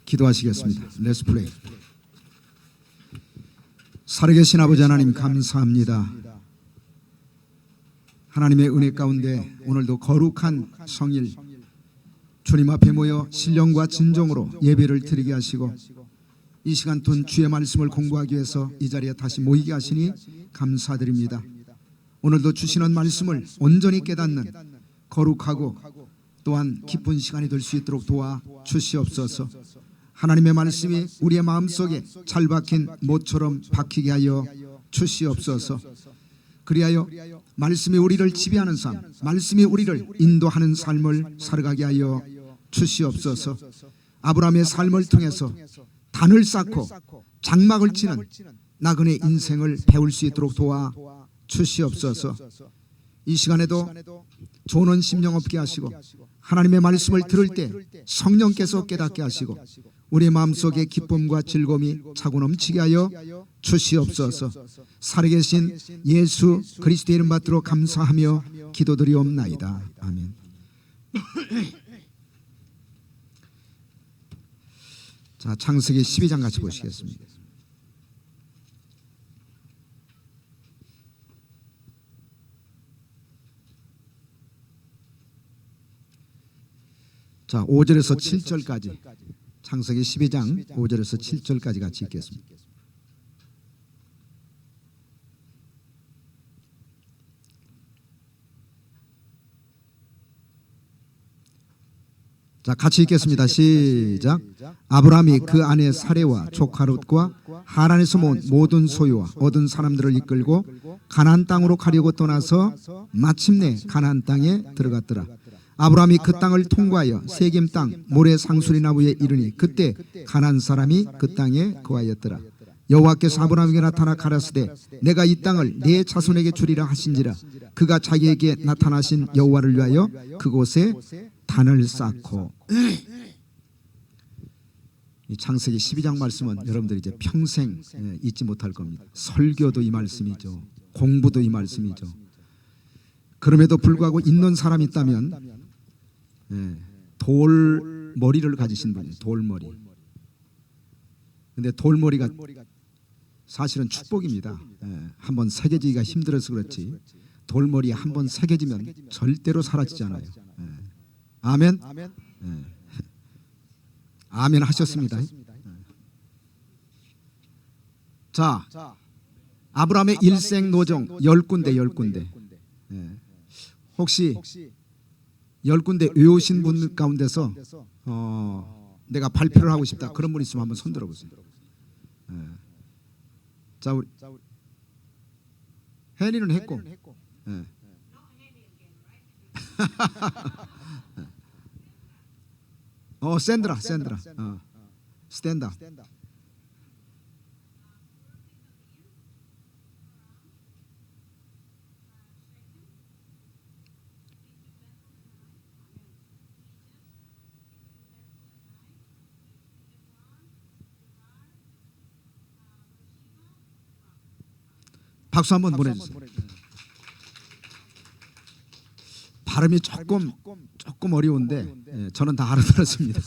기도하시겠습니다. Let's pray. 살아계신 아버지 하나님 감사합니다. 하나님의 은혜 가운데 오늘도 거룩한 성일 주님 앞에 모여 신령과 진정으로 예배를 드리게 하시고 이 시간 돈 주의 말씀을 공부하기 위해서 이 자리에 다시 모이게 하시니 감사드립니다. 오늘도 주시는 말씀을 온전히 깨닫는 거룩하고 또한 기쁜 시간이 될 수 있도록 도와 주시옵소서. 하나님의 말씀이 우리의 마음속에 잘 박힌 못처럼 박히게 하여 주시옵소서. 그리하여 말씀이 우리를 지배하는 삶, 말씀이 우리를 인도하는 삶을 살아가게 하여 주시옵소서. 아브라함의 삶을 통해서 단을 쌓고 장막을 치는 나그네 인생을 배울 수 있도록 도와 주시옵소서. 이 시간에도 조는 심령 없게 하시고 하나님의 말씀을 들을 때 성령께서 깨닫게 하시고 우리 마음속에 기쁨과 즐거움이 차고 넘치게 하여 주시옵소서. 살아계신 예수 그리스도의 이름 받들어 감사하며 기도드리옵나이다. 아멘. 자, 창세기 12장 같이 보시겠습니다. 자, 5절에서 7절까지 창세기 12장 5절에서 7절까지 같이 읽겠습니다. 자, 같이 읽겠습니다. 시작. 아브라함이 그 아내 사레와 조카 롯과 하란에서 모은 모든 소유와 얻은 사람들을 이끌고 가나안 땅으로 가려고 떠나서 마침내 가나안 땅에 들어갔더라. 아브라함이 그 땅을 통과하여 세겜 땅 모래 상수리 나무에 이르니 그때 가나안 사람이 그 땅에 거하였더라. 여호와께서 아브라함에게 나타나 가라사대 내가 이 땅을 네 자손에게 주리라 하신지라. 그가 자기에게 나타나신 여호와를 위하여 그곳에 단을 쌓고. 이 창세기 12장 말씀은 여러분들이 이제 평생 잊지 못할 겁니다. 설교도 이 말씀이죠. 공부도 이 말씀이죠. 그럼에도 불구하고 있는 사람이 있다면 돌머리를 가지신 분이에요. 돌머리. 근데 돌머리가 사실은 축복입니다. 한번 새겨지기가 힘들어서 그렇지 돌머리에 한번 새겨지면 절대로 사라지지 않아요. 아멘. 아멘 하셨습니다. 자, 아브라함의 일생 노정 10군데. 혹시 10군데 외우신 분 가운데서 내가 발표를 하고 싶다 그런 분 있으면 한번 손 들어보세요. 자, 우리 혜리는 했고 샌드라 스탠다. 박수 한번 보내주세요. 발음이 조금 어려운데 저는 다 알아들었습니다.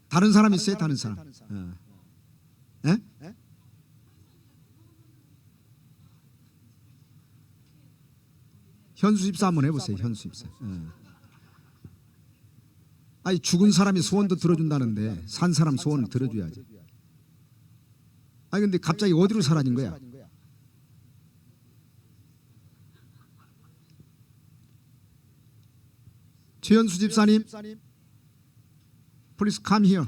다른 사람 있어요? 다른 사람? 현수 집사 한번 해보세요. 현수 집사. 아니 죽은 사람이 소원도 들어준다는데 산 사람 소원을 들어줘야지. 아니 근데 갑자기 어디로 사라진 거야? 최현수 집사님, please come here.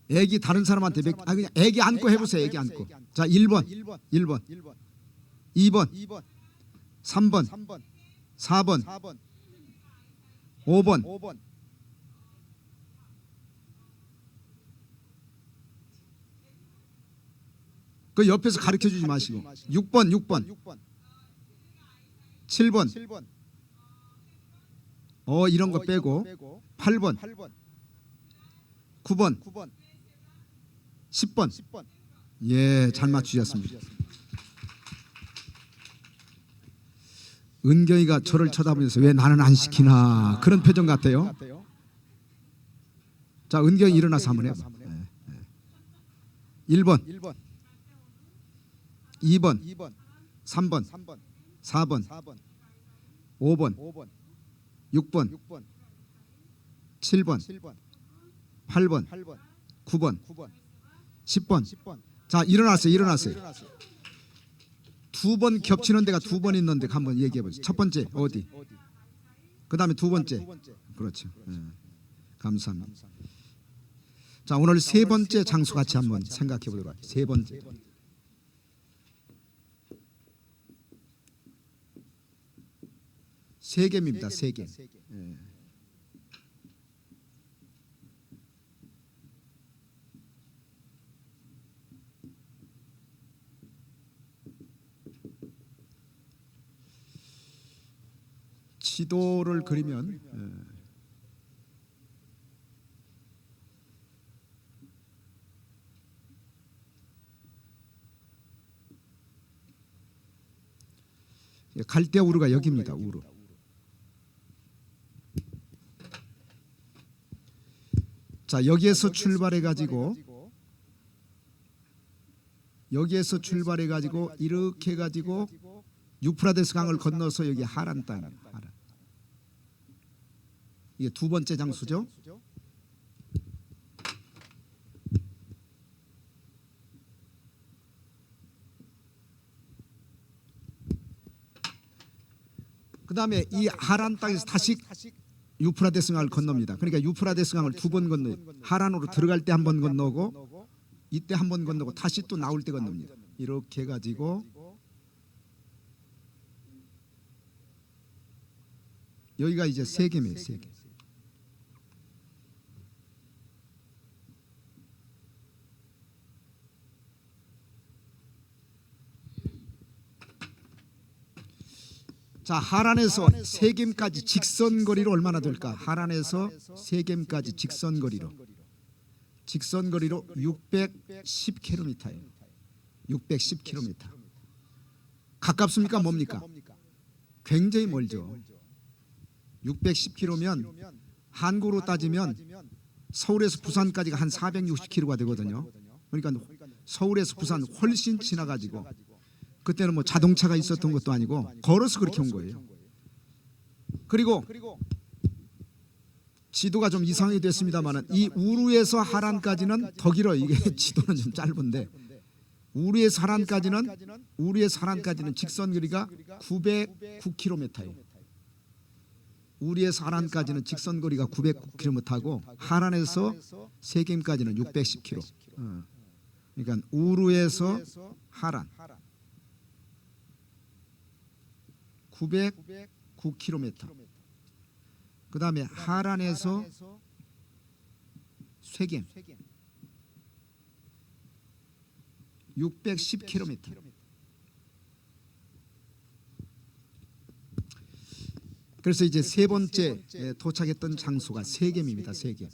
애기 다른 사람한테 그냥 애기 안고 해보세요. 애기 안고. 자, 1번, 2번, 3번, 4번, 5번. 그 옆에서 가르쳐 주지 마시고 6번 7번 이런 거 빼고 8번 9번 10번 예, 잘 맞추셨습니다. 은경이가 저를 쳐다보면서 왜 나는 안 시키나 그런 표정 같아요. 자, 은경이 일어나서 한번 해봐. 1번, 2번, 3번, 4번, 5번, 6번, 7번, 8번, 9번, 10번. 자, 일어났어요. 두 번 겹치는 데가 두 번 있는데 한번 얘기해 보세요. 첫 번째 어디? 그 다음에 두 번째. 그렇죠. 감사합니다. 자, 오늘 세 번째 장소 같이 한번 생각해 보도록 할게요. 세 번째. 세겜입니다. 세겜. 지도를 그리면 갈대우루가 여기입니다. 우루. 자, 여기에서 출발해 가지고 이렇게 해 가지고 유프라데스 강을 건너서 여기 하란 땅이에요. 하란. 이게 두 번째 장소죠. 그 다음에 이 하란 땅에서 다시 유프라데스 강을 건넙니다. 그러니까 유프라데스 강을 두 번 건너요. 하란으로 들어갈 때 한 번 건너고 이때 한 번 건너고 다시 또 나올 때 건넙니다. 이렇게 해가지고 여기가 이제 세겜이에요. 세겜. 자, 하란에서 세겜까지 직선거리로 얼마나 될까? 하란에서 세겜까지 직선거리로 610km예요. 610km. 가깝습니까? 뭡니까? 굉장히 멀죠. 610km면 한국으로 따지면 서울에서 부산까지가 한 460km가 되거든요. 그러니까 서울에서 부산 훨씬 지나가지고 그때는 뭐 자동차가 있었던 것도 아니고 걸어서 그렇게 온 거예요. 그리고 지도가 좀 이상하게 됐습니다만 이 우루에서 하란까지는 더 길어요. 이게 지도는 좀 짧은데 우루에서 하란까지는 직선거리가 909km예요. 우루에서 하란까지는 직선거리가 909km고 하란에서 세겜까지는 610km. 그러니까 우루에서 하란 909km. 그 다음에 하란에서 세겜 610km. 그래서 이제 세 번째 도착했던 장소가 세겜입니다. 세겜.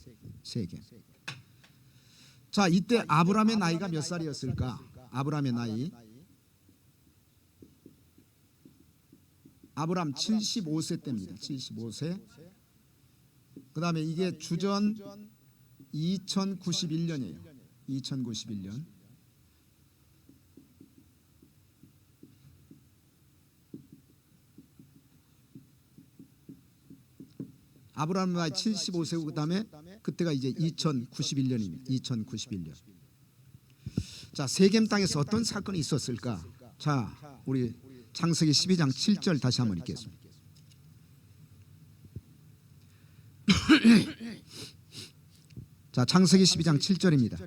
자, 이때 아브라함의 나이가 몇 살이었을까? 아브라함의 나이. 아브라함 75세 때입니다. 75세. 그 다음에 이게 주전 2091년이에요. 2091년. 아브라함 나이 75세고 그 다음에 그때가 이제 2091년입니다. 2091년. 자, 세겜 땅에서 어떤 사건이 있었을까? 자, 우리 창세기 12장 7절 다시 한번 읽겠습니다. 자, 창세기 12장 7절입니다.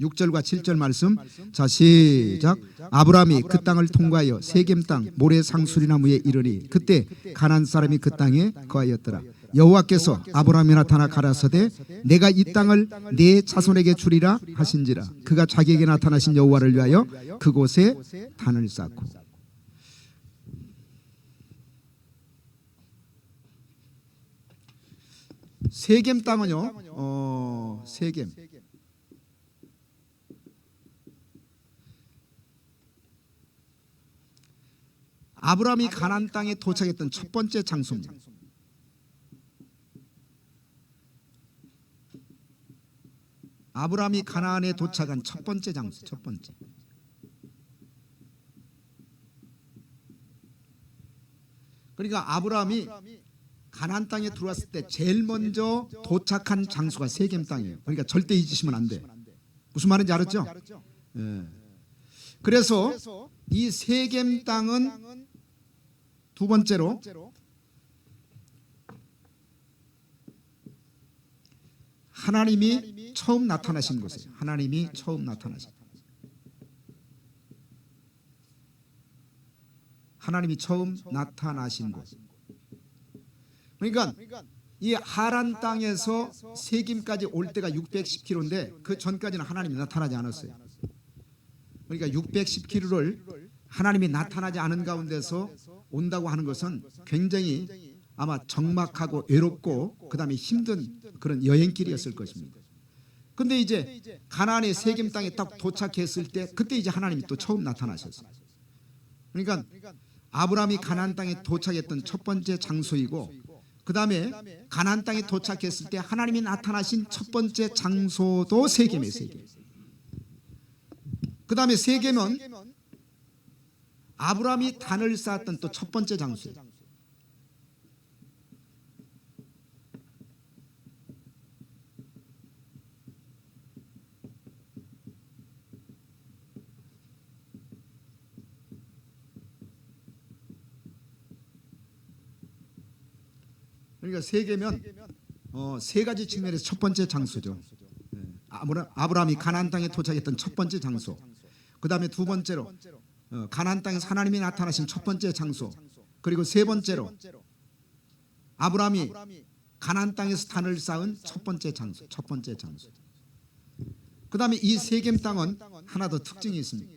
6절과 7절 말씀. 자, 시작. 아브라함이 그 땅을 통과하여 세겜 땅 모래 상수리나무에 이르니 그때 가나안 사람이 그 땅에 거하였더라. 여호와께서 아브라함에 나타나 가라사대 내가 이 땅을 네 자손에게 주리라 하신지라. 그가 자기에게 나타나신 여호와를 위하여 그곳에 단을 쌓고. 세겜 땅은요. 세겜. 아브라함이 가나안 땅에 도착했던 첫 번째 장소입니다. 아브라함이 가나안에 도착한 첫 번째 장소, 첫 번째. 그러니까 아브라함이 가나안 땅에 들어왔을 때 제일 먼저 도착한 장소가 세겜 땅이에요. 그러니까 절대 잊으시면 안 돼. 무슨 말인지 알았죠? 예. 그래서 이 세겜 땅은 두 번째로 하나님이 처음 나타나신 곳이에요. 하나님이 처음 나타나신 곳. 하나님이 처음 나타나신 곳. 그러니까 이 하란 땅에서 세김까지 올 때가 610km인데 그 전까지는 하나님이 나타나지 않았어요. 그러니까 610km를 하나님이 나타나지 않은 가운데서 온다고 하는 것은 굉장히 아마 적막하고 외롭고 그다음에 힘든 그런 여행길이었을 것입니다. 근데 이제 가나안의 세겜 땅에 딱 도착했을 때 그때 이제 하나님이 또 처음 나타나셨어요. 그러니까 아브라함이 가나안 땅에 도착했던 첫 번째 장소이고 그다음에 가나안 땅에 도착했을 때 하나님이 나타나신 첫 번째 장소도 세겜이에요. 세겜. 그다음에 세겜은 아브라함이 단을 쌓았던 또 첫 번째 장소예요. 그러니까 세계면 세 가지 측면에서 첫 번째 장소죠. 아브라함이 가나안 땅에 도착했던 첫 번째 장소. 그 다음에 두 번째로 가나안 땅에서 하나님이 나타나신 첫 번째 장소. 그리고 세 번째로 아브라함이 가나안 땅에서 단을 쌓은 첫 번째 장소. 첫 번째 장소. 그 다음에 이 세겜 땅은 하나 더 특징이 있습니다.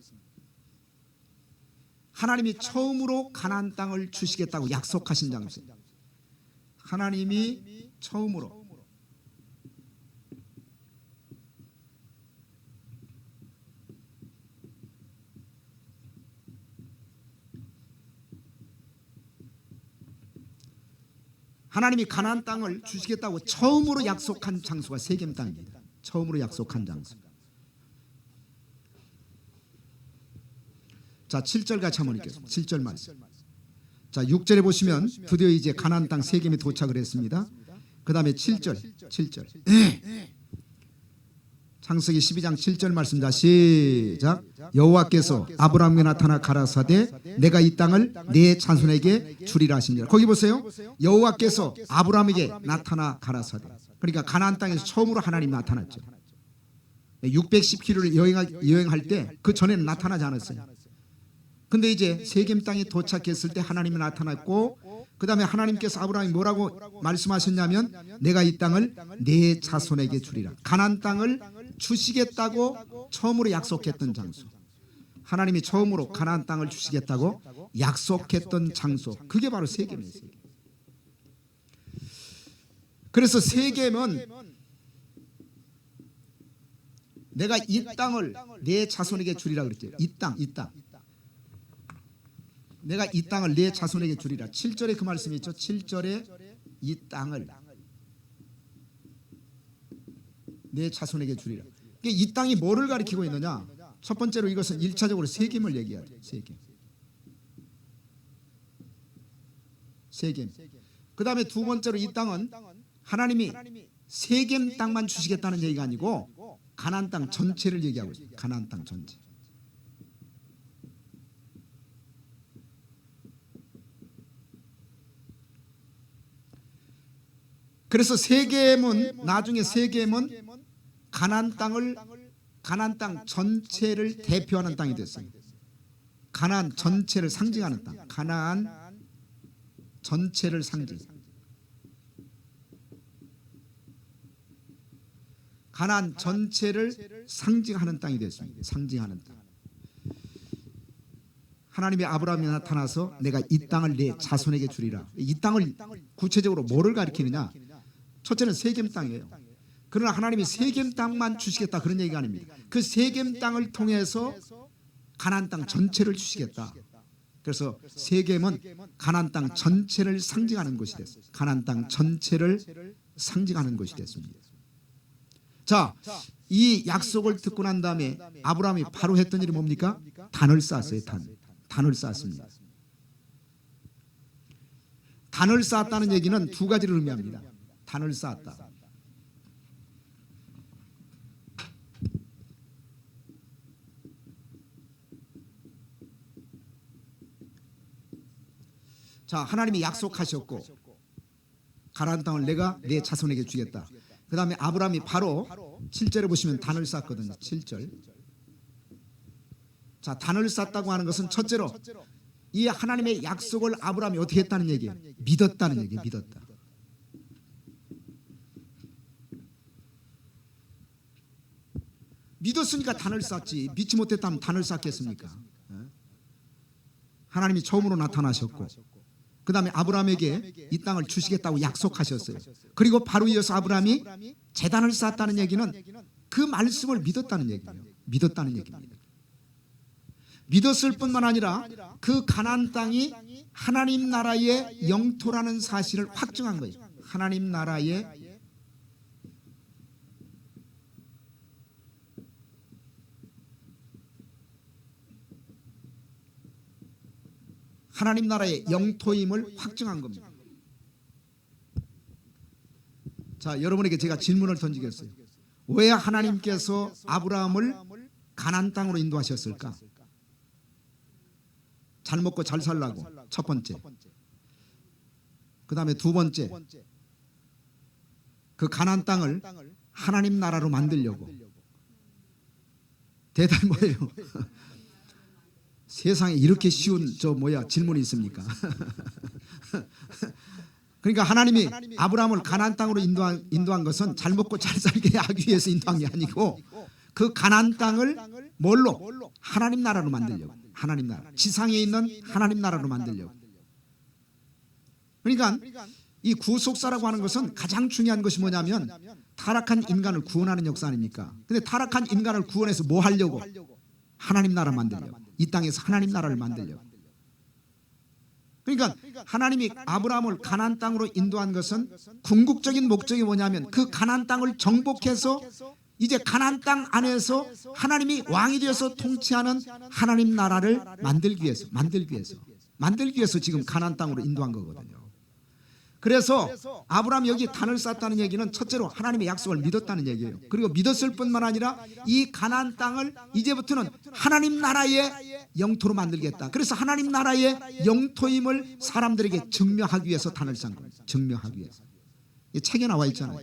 하나님이 처음으로 가나안 땅을 주시겠다고 약속하신 장소입니다. 하나님이 처음으로 하나님이 가나안 땅을 주시겠다고 처음으로 약속한 장소가 세겜 땅입니다. 처음으로 약속한 장소. 자, 7절 같이 한번 읽겠습니다. 7절 말씀. 자, 6절에 보시면 드디어 이제 가나안 땅 세겜에 도착을 했습니다. 그 다음에 7절. 창세기 12장 7절 말씀입니다. 시작. 여호와께서 아브라함에게 나타나 가라사대 내가 이 땅을 네 자손에게 주리라 하시니라. 거기 보세요. 여호와께서 아브라함에게 나타나 가라사대. 그러니까 가나안 땅에서 처음으로 하나님이 나타났죠. 610km를 여행할 때 그 전에는 나타나지 않았어요. 근데 이제 세겜 땅에 도착했을 때 하나님이 나타났고 그 다음에 하나님께서 아브라함이 뭐라고 말씀하셨냐면 내가 이 땅을 네 자손에게 주리라. 가나안 땅을 주시겠다고 처음으로 약속했던 장소. 하나님이 처음으로 가나안 땅을 주시겠다고 약속했던 장소. 그게 바로 세겜이에요. 세겜. 그래서 세겜은 내가 이 땅을 네 자손에게 주리라 그랬죠. 이 땅. 내가 이 땅을 네 자손에게 주리라. 7절에 그 말씀이 있죠. 7절에 이 땅을 네 자손에게 주리라. 이 땅이 뭐를 가리키고 있느냐? 첫 번째로 이것은 1차적으로 세겜을 얘기하죠. 세겜. 그 다음에 두 번째로 이 땅은 하나님이 세겜 땅만 주시겠다는 얘기가 아니고 가나안 땅 전체를 얘기하고 있어요. 가나안 땅 전체. 그래서 세겜은 나중에 세겜은 가나안 땅 전체를 대표하는 땅이 됐어요. 가나안 전체를 상징하는 땅. 가나안 전체를 가나안 전체를 상징하는 땅이 됐습니다. 상징하는 땅. 하나님이 아브라함에 나타나서 내가 이 땅을 네 자손에게 주리라. 이 땅을 구체적으로 뭐를 가리키느냐? 첫째는 세겜 땅이에요. 그러나 하나님이 세겜 땅만 주시겠다 그런 얘기가 아닙니다. 그 세겜 땅을 통해서 가나안 땅 전체를 주시겠다. 그래서 세겜은 가나안 땅 전체를 상징하는 것이 됐어요. 가나안 땅 전체를 상징하는 것이 됐습니다. 자, 이 약속을 듣고 난 다음에 아브라함이 바로 했던 일이 뭡니까? 단을 쌓았어요. 단을 쌓았습니다. 단을 쌓았다는 얘기는 두 가지를 의미합니다. 단을 쌓았다. 자, 하나님이 약속하셨고 가나안 땅을 내가 내 자손에게 주겠다. 그 다음에 아브라함이 바로 7절에 보시면 단을 쌓거든요. 7절. 자, 단을 쌓았다고 하는 것은 첫째로 이 하나님의 약속을 아브라함이 어떻게 했다는 얘기예요? 믿었다는 얘기예요. 믿었다. 믿었으니까 단을 쌓지. 믿지 못했다면 단을 쌓겠습니까? 하나님이 처음으로 나타나셨고 그 다음에 아브라함에게 이 땅을 주시겠다고 약속하셨어요. 그리고 바로 이어서 아브라함이 제단을 쌓았다는 얘기는 그 말씀을 믿었다는 얘기예요. 믿었다는 얘기입니다. 믿었을 뿐만 아니라 그 가나안 땅이 하나님 나라의 영토라는 사실을 확증한 거예요. 하나님 나라의 영토임을 확증한 겁니다. 자, 여러분에게 제가 질문을 던지겠어요. 왜 하나님께서 아브라함을 가나안 땅으로 인도하셨을까? 잘 먹고 잘 살라고 첫 번째. 그 다음에 두 번째, 그 가나안 땅을 하나님 나라로 만들려고. 대답이 뭐예요? 세상에 이렇게 쉬운 질문이 있습니까? 그러니까 하나님이 아브라함을 가나안 땅으로 인도한 것은 잘 먹고 잘 살게 하기 위해서 인도한 게 아니고 그 가나안 땅을 뭘로? 하나님 나라로 만들려고. 하나님 나라. 지상에 있는 하나님 나라로 만들려고. 그러니까 이 구속사라고 하는 것은 가장 중요한 것이 뭐냐면 타락한 인간을 구원하는 역사 아닙니까? 근데 타락한 인간을 구원해서 뭐 하려고? 하나님 나라 만들려고. 이 땅에서 하나님 나라를 만들려고. 그러니까 하나님이 아브라함을 가나안 땅으로 인도한 것은 궁극적인 목적이 뭐냐면 그 가나안 땅을 정복해서 이제 가나안 땅 안에서 하나님이 왕이 되어서 통치하는 하나님 나라를 만들기 위해서 지금 가나안 땅으로 인도한 거거든요. 그래서 아브라함이 여기 단을 쌓았다는 얘기는 첫째로 하나님의 약속을 믿었다는 얘기예요. 그리고 믿었을 뿐만 아니라 이 가나안 땅을 이제부터는 하나님 나라의 영토로 만들겠다. 그래서 하나님 나라의 영토임을 사람들에게 증명하기 위해서 단을 쌓은 거예요. 증명하기 위해서. 이 책에 나와 있잖아요.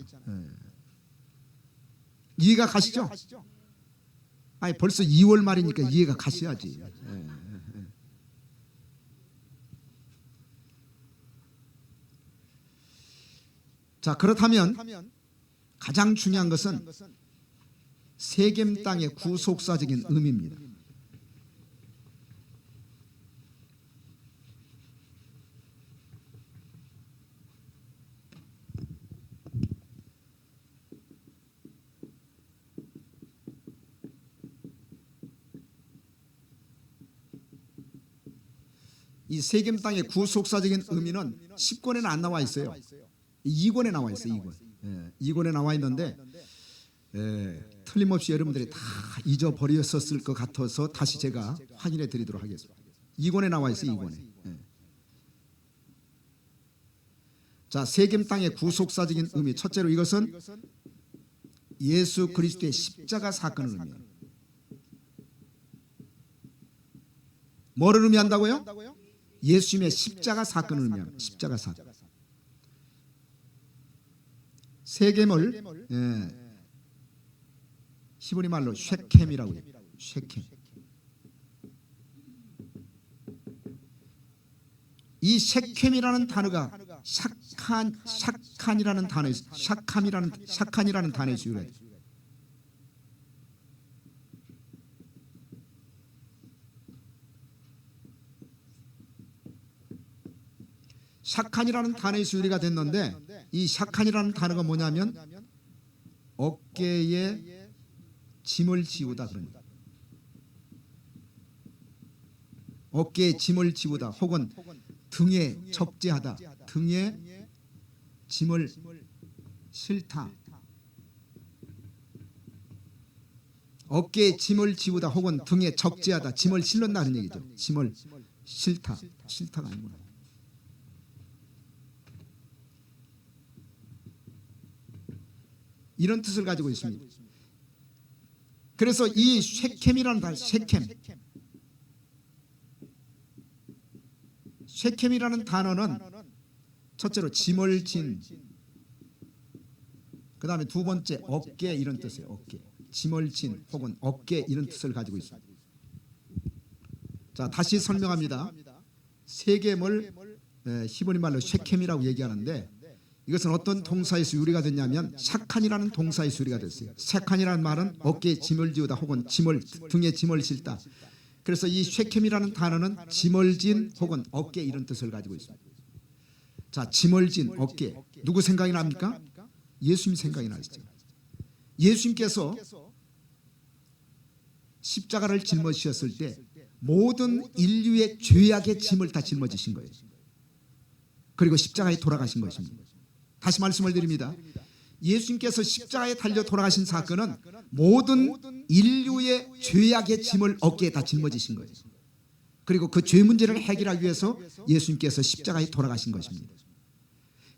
이해가 가시죠? 아니 벌써 2월 말이니까 이해가 가셔야지. 자, 그렇다면 가장 중요한 것은 세겜 땅의 구속사적인 의미입니다. 이 세겜 땅의 구속사적인 의미는 10권에는 안 나와 있어요. 2권에 나와 있어요. 2권. 2권에 나와 있는데 틀림없이 여러분들이 다 잊어버렸었을 것 같아서 다시 제가 확인해 드리도록 하겠습니다. 2권에 나와 있어요. 2권에. 자, 세겜 땅의 구속사적인 의미. 첫째로 이것은 예수 그리스도의 십자가 사건을 의미해요. 뭐를 의미한다고요? 예수님의 십자가 사건을 의미합니다. 십자가 사건. 세겜을 히브리 말로 쉐켐이라고 해요. 쉐켐. 이 쉐켐이라는 단어가 샤칸이라는 단어에서 유래돼요. 샤칸이라는 단어에서 유래가 됐는데 이 샤칸이라는 단어가 뭐냐면 어깨에 짐을 지우다 그럽니다. 어깨에 짐을 지우다 혹은 등에 적재하다, 등에 짐을 실다, 어깨에 짐을 지우다 혹은 등에 적재하다, 짐을 실는다는 얘기죠. 짐을 실다, 실다가 아니구나. 이런 뜻을 가지고 있습니다. 그래서 이 쉐켐이라는 단어, 쉐켐이라는 단어는 첫째로 짐을 진, 그 다음에 두 번째 어깨, 이런 뜻이에요. 어깨, 짐을 진 혹은 어깨, 이런 뜻을 가지고 있습니다. 자, 다시 설명합니다. 세겜을 히브리 말로 쉐켐이라고 얘기하는데, 이것은 어떤 동사에서 유래가 됐냐면 샤칸이라는 동사에서 유래가 됐어요. 샤칸이라는 말은 어깨에 짐을 지우다 혹은 등에 짐을 실다. 그래서 이 쉐켐이라는 단어는 짐을 진 혹은 어깨, 이런 뜻을 가지고 있습니다. 자, 짐을 진 어깨, 누구 생각이 납니까? 예수님 생각이 나시죠. 예수님께서 십자가를 짊어지셨을 때 모든 인류의 죄악의 짐을 다 짊어지신 거예요. 그리고 십자가에 돌아가신 것입니다. 다시 말씀을 드립니다. 예수님께서 십자가에 달려 돌아가신 사건은 모든 인류의 죄악의 짐을 어깨에 다 짊어지신 거예요. 그리고 그 죄 문제를 해결하기 위해서 예수님께서 십자가에 돌아가신 것입니다.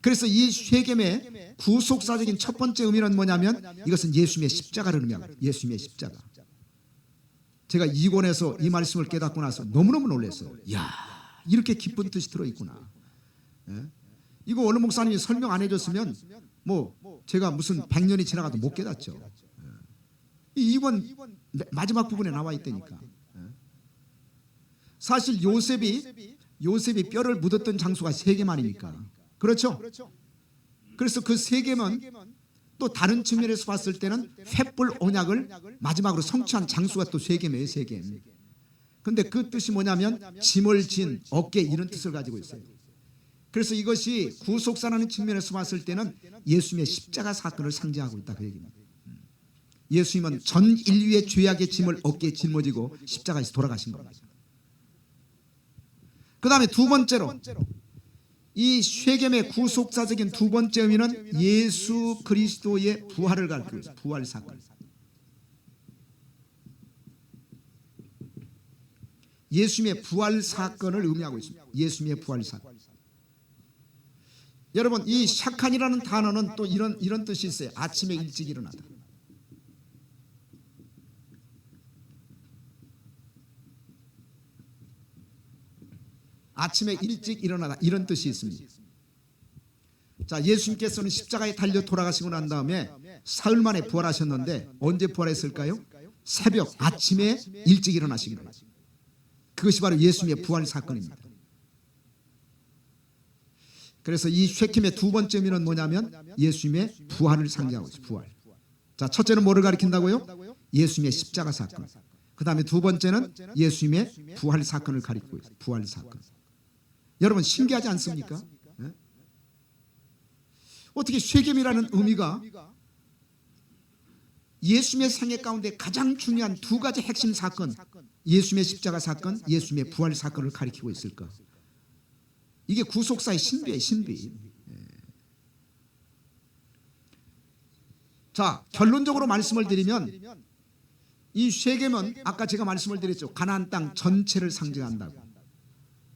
그래서 이 쉐겜의 구속사적인 첫 번째 의미는 뭐냐면 이것은 예수님의 십자가를 의미합니다. 예수님의 십자가. 제가 이권에서 이 말씀을 깨닫고 나서 너무너무 놀랐어요. 이야, 이렇게 기쁜 뜻이 들어있구나. 이거 어느 목사님이 설명 안 해줬으면 뭐 제가 무슨 100년이 지나가도 못 깨닫죠. 이 2권 마지막 부분에 나와 있다니까. 사실 요셉이 뼈를 묻었던 장소가 세겜 아닙니까? 그렇죠? 그래서 그 세겜은 또 다른 측면에서 봤을 때는 횃불 언약을 마지막으로 성취한 장소가 또 세겜이에요. 세겜. 근데 그 뜻이 뭐냐면 짐을 진 어깨, 이런 뜻을 가지고 있어요. 그래서 이것이 구속사라는 측면에서 봤을 때는 예수님의 십자가 사건을 상징하고 있다, 그 얘기입니다. 예수님은 전 인류의 죄악의 짐을 어깨에 짊어지고 십자가에서 돌아가신 겁니다. 그 다음에 두 번째로 이 쉐겜의 구속사적인 두 번째 의미는 예수 그리스도의 부활을 가리키고 있습니다. 부활 사건. 예수님의 부활 사건을 의미하고 있습니다. 예수님의 부활 사건. 여러분, 이 샤칸이라는 단어는 또 이런 뜻이 있어요. 아침에 일찍 일어나다. 아침에 일찍 일어나다, 이런 뜻이 있습니다. 자, 예수님께서는 십자가에 달려 돌아가시고 난 다음에 사흘 만에 부활하셨는데 언제 부활했을까요? 새벽, 아침에 일찍 일어나신 거예요. 그것이 바로 예수님의 부활 사건입니다. 그래서 이 쉐킴의 두 번째 의미는 뭐냐면 예수님의 부활을 상징하고 있어요. 부활. 자, 첫째는 뭐를 가리킨다고요? 예수님의 십자가 사건. 그 다음에 두 번째는 예수님의 부활 사건을 가리키고 있어요. 부활 사건. 여러분, 신기하지 않습니까? 네? 어떻게 쉐겜이라는 의미가 예수님의 생애 가운데 가장 중요한 두 가지 핵심 사건, 예수님의 십자가 사건, 예수님의 부활 사건을 가리키고 있을까? 이게 구속사의 신비예요, 신비. 자, 결론적으로 말씀을 드리면 이 쉐겜은 아까 제가 말씀을 드렸죠. 가나안 땅 전체를 상징한다고.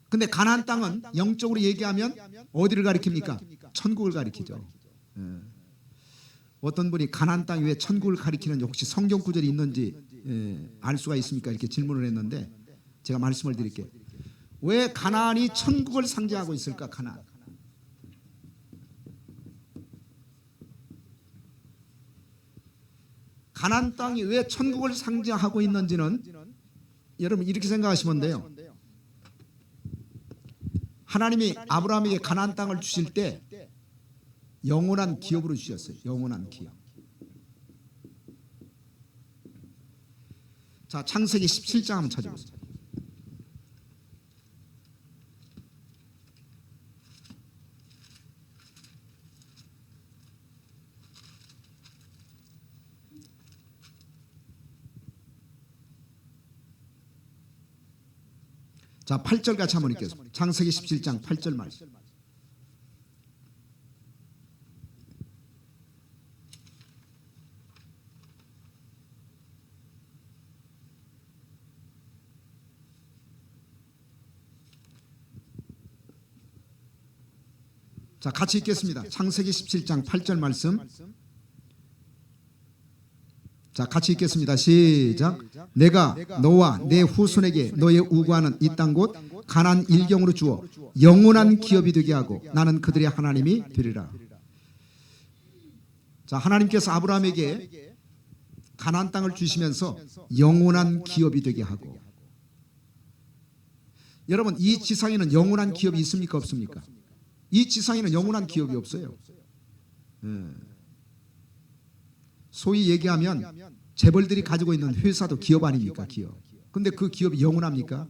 근데 가나안 땅은 영적으로 얘기하면 어디를 가리킵니까? 천국을 가리키죠. 어떤 분이 가나안 땅이 왜 천국을 가리키는지 혹시 성경 구절이 있는지 알 수가 있습니까? 이렇게 질문을 했는데 제가 말씀을 드릴게요. 왜 가나안이 천국을 상징하고 있을까? 가나안. 가나안 땅이 왜 천국을 상징하고 있는지는 여러분 이렇게 생각하시면 돼요. 하나님이 아브라함에게 가나안 땅을 주실 때 영원한 기업으로 주셨어요. 영원한 기업. 자, 창세기 17장 한번 찾아보세요. 자, 8절 같이 한번 읽겠습니다. 창세기 17장 8절 말씀. 자, 같이 읽겠습니다. 창세기 17장 8절 말씀. 자, 같이 읽겠습니다. 시작. 내가 너와 내 후손에게 너의 우구하는 이 땅 곧 가나안 일경으로 주어 영원한 기업이 되게 하고 나는 그들의 하나님이 되리라. 자, 하나님께서 아브라함에게 가나안 땅을 주시면서 영원한 기업이 되게 하고. 여러분, 이 지상에는 영원한 기업이 있습니까, 없습니까? 이 지상에는 영원한 기업이 없어요. 소위 얘기하면 재벌들이 가지고 있는 회사도 기업 아닙니까? 기업. 근데 그 기업이 영원합니까?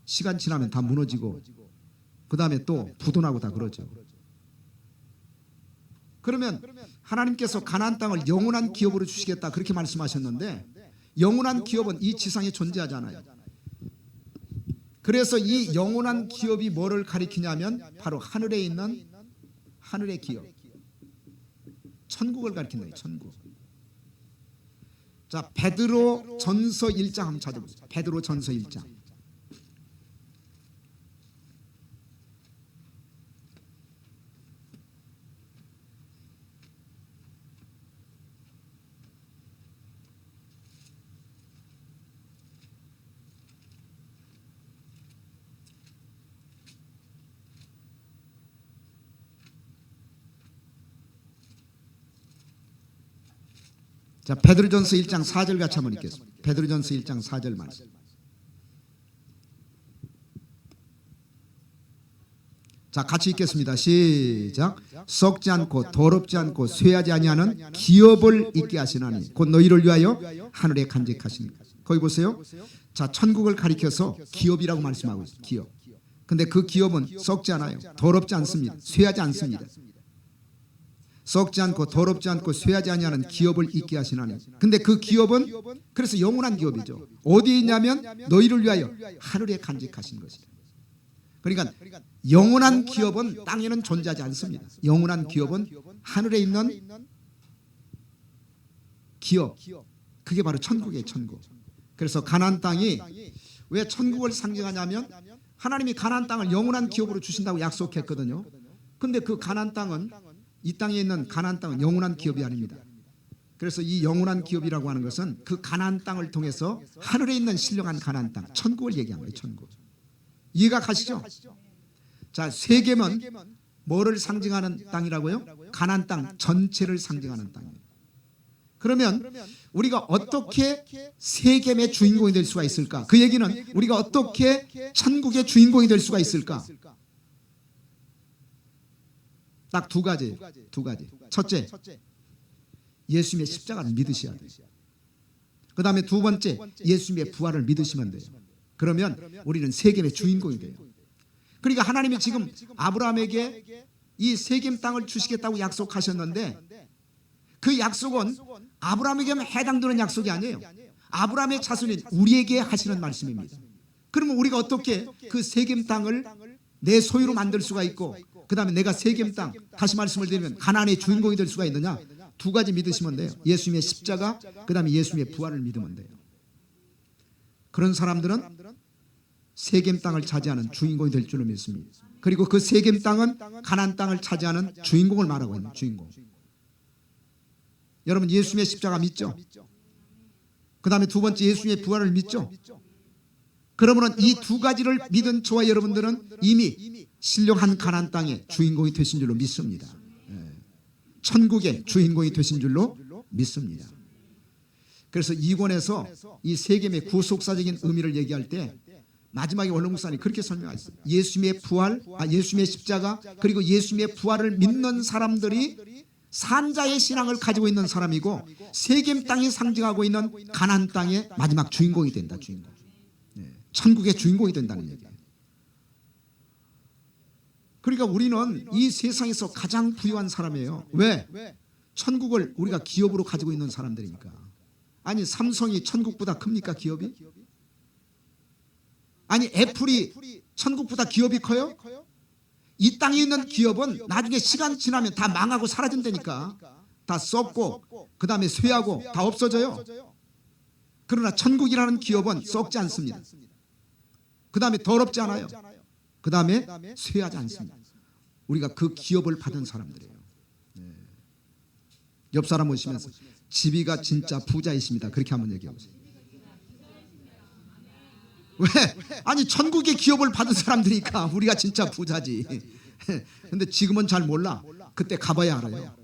시간 지나면 다 무너지고 그 다음에 또 부도나고 다 그러죠. 그러면 하나님께서 가나안 땅을 영원한 기업으로 주시겠다 그렇게 말씀하셨는데 영원한 기업은 이 지상에 존재하잖아요. 그래서 이 영원한 기업이 뭐를 가리키냐면 바로 하늘에 있는 하늘의 기업, 천국을 가리킨다. 천국. 자, 베드로 전서 1장 한번 찾아보세요. 베드로 전서 1장. 자, 베드로전서 1장 4절 같이 한번 읽겠습니다. 베드로전서 1장 4절 말씀. 자, 같이 읽겠습니다. 시작. 썩지 않고 더럽지 않고 쇠하지 아니하는 기업을 있게 하시나니 곧 너희를 위하여 하늘에 간직하신. 거기 보세요. 자, 천국을 가리켜서 기업이라고 말씀하고 있어요. 기업. 근데 그 기업은 썩지 않아요. 더럽지 않습니다. 쇠하지 않습니다. 썩지 않고 더럽지 않고 쇠하지 아니하는 기업을 있게 하시나니. 근데 그 기업은 그래서 영원한 기업이죠. 어디에 있냐면 너희를 위하여 하늘에 간직하신 것이다. 그러니까 영원한 기업은 땅에는 존재하지 않습니다. 영원한 기업은 하늘에 있는 기업. 그게 바로 천국이에요. 천국. 그래서 가나안 땅이 왜 천국을 상징하냐면 하나님이 가나안 땅을 영원한 기업으로 주신다고 약속했거든요. 근데 그 가나안 땅은 이 땅에 있는 가나안 땅은 영원한 기업이 아닙니다. 그래서 이 영원한 기업이라고 하는 것은 그 가나안 땅을 통해서 하늘에 있는 신령한 가나안 땅, 천국을 얘기한 거예요. 천국. 이해가 가시죠? 자, 세겜은 뭐를 상징하는 땅이라고요? 가나안 땅 전체를 상징하는 땅이에요. 그러면 우리가 어떻게 세겜의 주인공이 될 수가 있을까? 그 얘기는 우리가 어떻게 천국의 주인공이 될 수가 있을까? 딱 두 가지. 첫째, 예수님의 십자가를 믿으셔야 돼요. 그 다음에 두 번째, 예수님의 부활을 믿으시면 돼요. 그러면 우리는 세겜의 주인공이 돼요. 그러니까 하나님이 지금 아브라함에게 이 세겜 땅을 주시겠다고 약속하셨는데 그 약속은 아브라함에게만 해당되는 약속이 아니에요. 아브라함의 자손인 우리에게 하시는 말씀입니다. 그러면 우리가 어떻게 그 세겜 땅을 내 소유로 만들 수가 있고 그 다음에 내가 세겜 땅, 다시 말씀을 드리면 가나안의 주인공이 될 수가 있느냐? 두 가지 믿으시면 돼요. 예수님의 십자가, 그 다음에 예수님의 부활을 믿으면 돼요. 그런 사람들은 세겜 땅을 차지하는 주인공이 될 줄로 믿습니다. 그리고 그 세겜 땅은 가나안 땅을 차지하는 주인공을 말하고 있는 주인공. 여러분, 예수님의 십자가 믿죠? 그 다음에 두 번째, 예수님의 부활을 믿죠? 그러면 이 두 가지를 믿은 저와 여러분들은 이미 신령한 가나안 땅의 주인공이 되신 줄로 믿습니다. 천국의 주인공이 되신 줄로 믿습니다. 그래서 이권에서 이 세겜의 구속사적인 의미를 얘기할 때 마지막에 원로 목사님이 그렇게 설명하셨어요. 예수님의 부활, 예수님의 십자가, 그리고 예수님의 부활을 믿는 사람들이 산자의 신앙을 가지고 있는 사람이고 세겜 땅이 상징하고 있는 가나안 땅의 마지막 주인공이 된다. 주인공. 천국의 주인공이 된다는 얘기예요. 그러니까 우리는 이 세상에서 가장 부유한 사람이에요. 왜? 천국을 우리가 기업으로 가지고 있는 사람들이니까. 아니, 삼성이 천국보다 큽니까, 기업이? 아니 애플이 천국보다 기업이 커요? 이 땅에 있는 기업은 나중에 시간 지나면 다 망하고 사라진다니까. 다 썩고 그 다음에 쇠하고 다 없어져요. 그러나 천국이라는 기업은 썩지 않습니다. 그 다음에 더럽지 않아요. 그 다음에 쇠하지 않습니다. 우리가 그 기업을 받은 사람들이에요. 옆 사람 보시면서 지비가 진짜 부자이십니다. 그렇게 한번 얘기해 보세요. 왜? 아니 천국의 기업을 받은 사람들이니까 우리가 진짜 부자지. 근데 지금은 잘 몰라. 그때 가봐야 알아요.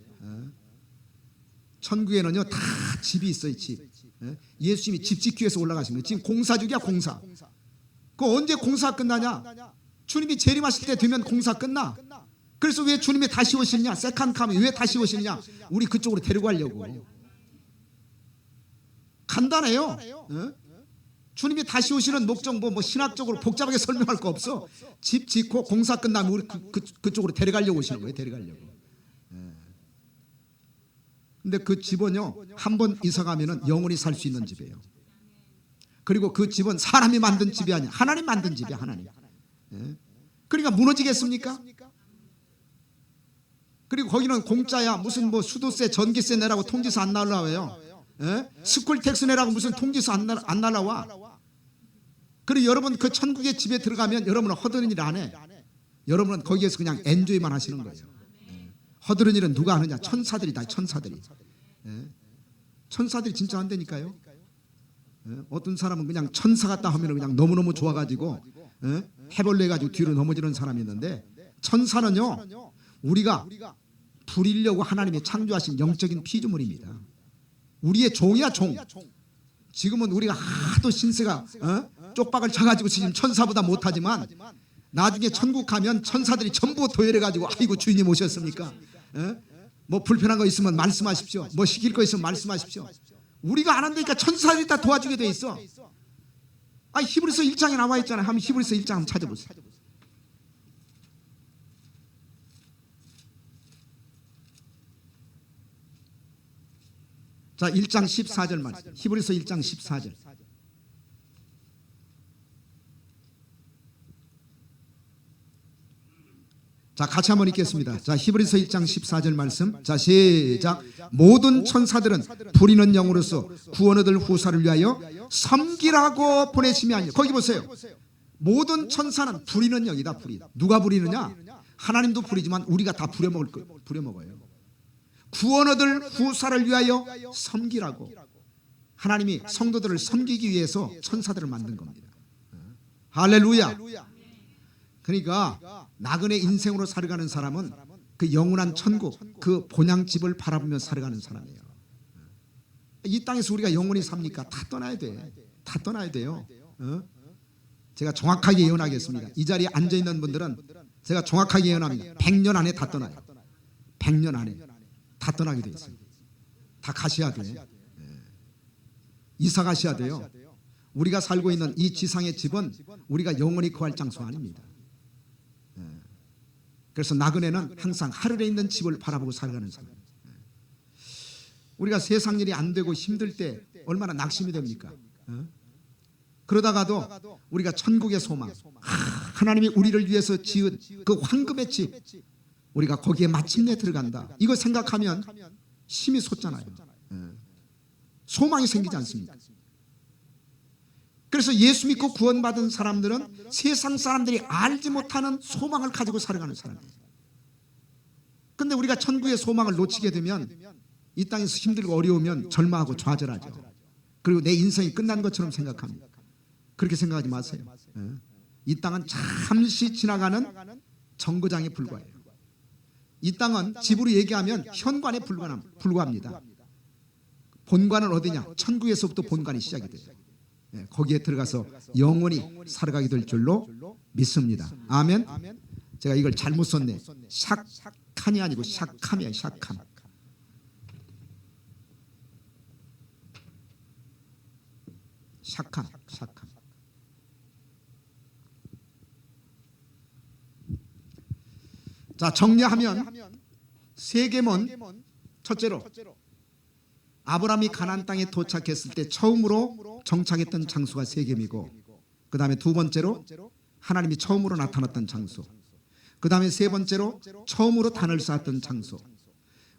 천국에는요 다 집이 있어요. 집. 예수님이 집 짓기 위해서 올라가신 거예요. 지금 공사 중이야. 공사. 그 언제 공사 끝나냐? 주님이 재림하실 때 되면 공사 끝나. 그래서 왜 주님이 다시 오시느냐? 세컨 카밍 왜 다시 오시느냐? 우리 그쪽으로 데리고 가려고. 간단해요. 주님이 다시 오시는 목적 뭐 신학적으로 복잡하게 설명할 거 없어. 집 짓고 공사 끝나면 우리 그쪽으로 데려가려고 오시는 거예요. 데려가려고. 근데 그 집은요 한 번 이사 가면은 영원히 살 수 있는 집이에요. 그리고 그 집은 사람이 만든 집이 아니야. 하나님 만든 집이야. 하나님. 그러니까 무너지겠습니까? 그리고 거기는 공짜야. 무슨 뭐 수도세 전기세 내라고 통지서 안 날라와요. 스쿨 텍스 내라고 무슨 통지서 안 날라와. 그리고 여러분 그 천국의 집에 들어가면 여러분은 허드렛 일 안 해. 여러분은 거기에서 그냥 엔조이만 하시는 거예요. 허드렛 일은 누가 하느냐? 천사들이다. 천사들이. 천사들이 진짜 한다니까요. 어떤 사람은 그냥 천사 같다 하면 그냥 너무너무 좋아가지고 해벌레 가지고 뒤로 넘어지는 사람이 있는데, 천사는요 우리가 부리려고 하나님이 창조하신 영적인 피조물입니다. 우리의 종이야. 종. 지금은 우리가 하도 신세가 쪽박을 쳐가지고 지금 천사보다 못하지만 나중에 천국 가면 천사들이 전부 도열해가지고 아이고 주인님 오셨습니까? 뭐 불편한 거 있으면 말씀하십시오. 뭐 시킬 거 있으면 말씀하십시오. 우리가 안 한다니까 천사들이 다 도와주게 돼 있어. 아 히브리서 1장에 나와 있잖아요. 한번 히브리서 1장 한번 찾아보세요. 자 1장 14절 말씀. 히브리서 1장 14절. 자 같이 한번 읽겠습니다. 자 히브리서 1장 14절 말씀. 자 시작. 모든 천사들은 부리는 영으로서 구원 얻을 후사를 위하여 섬기라고 보내심이 아니요. 거기 보세요. 모든 천사는 부리는 영이다. 부리. 누가 부리느냐? 하나님도 부리지만 우리가 다 부려먹어요. 구원 얻을 후사를 위하여 섬기라고. 하나님이 성도들을 섬기기 위해서 천사들을 만든 겁니다. 할렐루야. 그러니까 나그네 인생으로 살아가는 사람은 그 영원한 천국, 그 본향집을 바라보며 살아가는 사람이에요. 이 땅에서 우리가 영원히 삽니까? 다 떠나야 돼. 다 떠나야 돼요. 제가 정확하게 예언하겠습니다. 이 자리에 앉아있는 분들은 제가 정확하게 예언합니다. 100년 안에 다 떠나요. 100년 안에 다 떠나게 돼 있어요. 다 가셔야 돼. 이사 가셔야 돼요. 우리가 살고 있는 이 지상의 집은 우리가 영원히 거할 장소 아닙니다. 그래서 나그네는 항상 하늘에 있는 집을 바라보고 살아가는 사람. 우리가 세상 일이 안 되고 힘들 때 얼마나 낙심이 됩니까? 그러다가도 우리가 천국의 소망, 하나님이 우리를 위해서 지은 그 황금의 집, 우리가 거기에 마침내 들어간다. 이거 생각하면 힘이 솟잖아요. 소망이 생기지 않습니까? 그래서 예수 믿고 구원받은 사람들은 세상 사람들이 알지 못하는 소망을 가지고 살아가는 사람이에요. 그런데 우리가 천국의 소망을 놓치게 되면 이 땅에서 힘들고 어려우면 절망하고 좌절하죠. 그리고 내 인생이 끝난 것처럼 생각합니다. 그렇게 생각하지 마세요. 이 땅은 잠시 지나가는 정거장에 불과해요. 이 땅은 집으로 얘기하면 현관에 불과합니다. 본관은 어디냐? 천국에서부터 본관이 시작이 돼요. 거기에 들어가서 영원히 살아가게 될 줄로 믿습니다. 아멘. 제가 이걸 잘못 썼네. 샥칸이 아니고 샥함이에요. 샥함. 샥함. 자 정리하면 세 계명. 첫째로 아브라함이 가나안 땅에 도착했을 때 처음으로 정착했던 장소가 세겜이고, 그 다음에 두 번째로 하나님이 처음으로 나타났던 장소, 그 다음에 세 번째로 처음으로 단을 쌓았던 장소,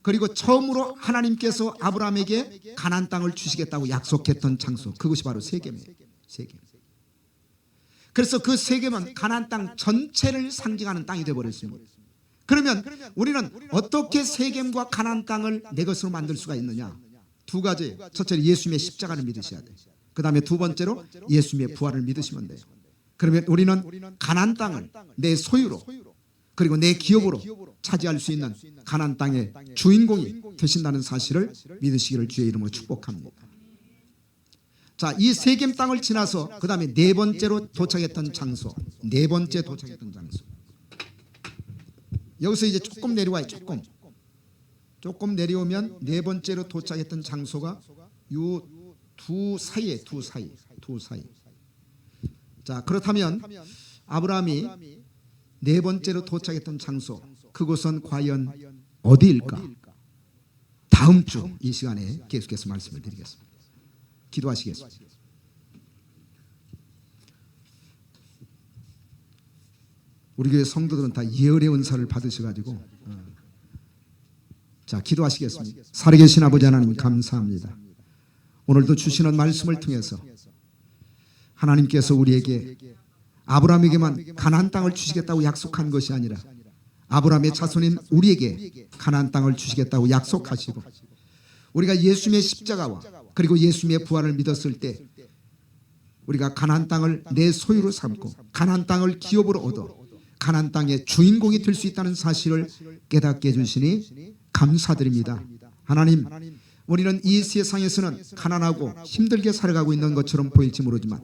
그리고 처음으로 하나님께서 아브라함에게 가나안 땅을 주시겠다고 약속했던 장소, 그것이 바로 세겜이에요. 세겜. 그래서 그 세겜은 가나안 땅 전체를 상징하는 땅이 되어버렸습니다. 그러면 우리는 어떻게 세겜과 가나안 땅을 내 것으로 만들 수가 있느냐? 두 가지. 첫째로 예수님의 십자가를 믿으셔야 돼요. 그 다음에 두 번째로 예수님의 부활을 믿으시면 돼요. 그러면 우리는 가나안 땅을 내 소유로 그리고 내 기업으로 차지할 수 있는 가나안 땅의 주인공이 되신다는 사실을 믿으시기를 주의 이름으로 축복합니다. 자, 이 세겜 땅을 지나서 그 다음에 네 번째로 도착했던 장소, 네 번째 도착했던 장소. 여기서 이제 조금 내려와요. 조금 내려오면 네 번째로 도착했던 장소가 요 두 사이에 두 사이. 자, 그렇다면 아브라함이 네 번째로 도착했던 장소, 그곳은 과연 어디일까? 다음 주 이 시간에 계속해서 말씀을 드리겠습니다. 기도하시겠습니다. 우리 교회 성도들은 다 예언의 은사를 받으셔가지고 자, 기도하시겠습니다. 살아계신 아버지 하나님 감사합니다. 오늘도 주시는 말씀을 통해서 하나님께서 우리에게 아브라함에게만 가나안 땅을 주시겠다고 약속한 것이 아니라 아브라함의 자손인 우리에게 가나안 땅을 주시겠다고 약속하시고, 우리가 예수님의 십자가와 그리고 예수님의 부활을 믿었을 때 우리가 가나안 땅을 내 소유로 삼고 가나안 땅을 기업으로 얻어 가나안 땅의 주인공이 될 수 있다는 사실을 깨닫게 해주시니 감사드립니다. 하나님, 우리는 이 세상에서는 가난하고 힘들게 살아가고 있는 것처럼 보일지 모르지만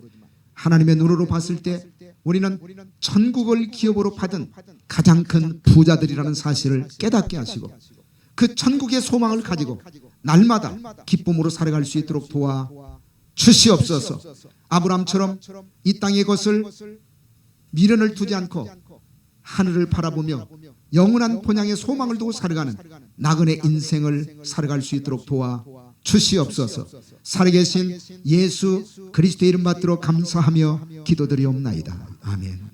하나님의 눈으로 봤을 때 우리는 천국을 기업으로 받은 가장 큰 부자들이라는 사실을 깨닫게 하시고 그 천국의 소망을 가지고 날마다 기쁨으로 살아갈 수 있도록 도와 주시옵소서. 아브라함처럼 이 땅의 것을 미련을 두지 않고 하늘을 바라보며 영원한 본향의 소망을 두고 살아가는 나그네 인생을 살아갈 수 있도록 도와 주시옵소서. 살아계신 예수 그리스도의 이름 받들어 감사하며 기도드리옵나이다. 아멘.